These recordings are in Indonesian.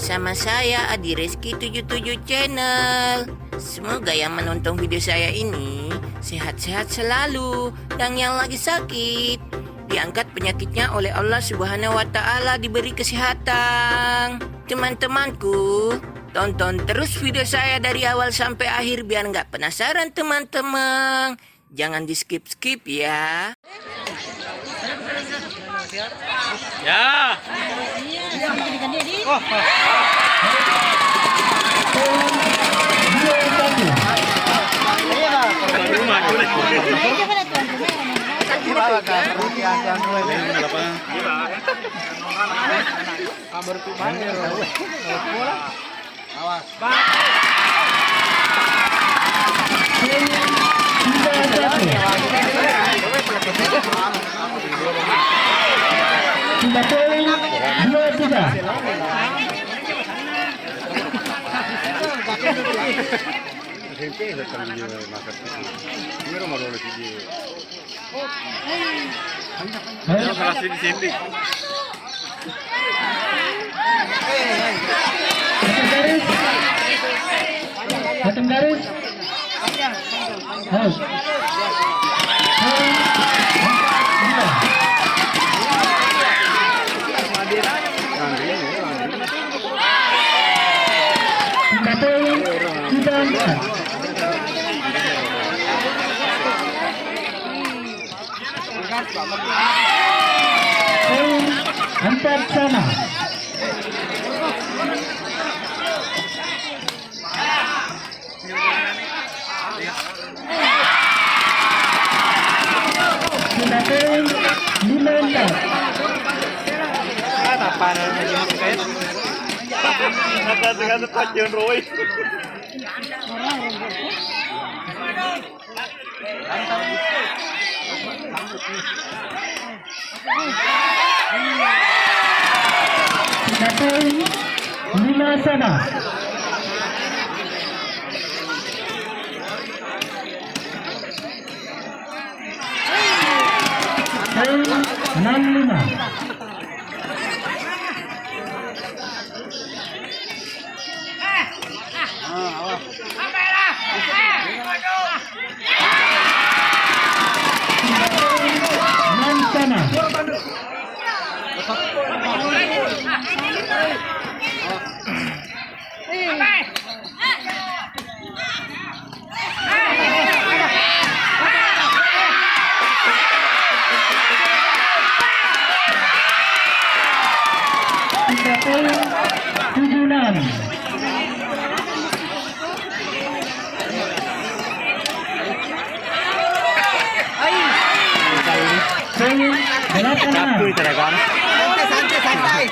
bersama saya Adi Reski 77 Channel. Semoga yang menonton video saya ini sehat-sehat selalu, dan yang lagi sakit diangkat penyakitnya oleh Allah Subhanahu wa Ta'ala, diberi kesehatan. Teman-temanku, tonton terus video saya dari awal sampai akhir biar nggak penasaran teman-teman. Jangan di skip-skip ya. Ya. Empat sama. Sudah poin 5-4. Sudah poin 5 sama. Poin 6-5. Santai.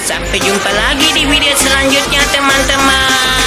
Sampai jumpa lagi di video selanjutnya teman-teman.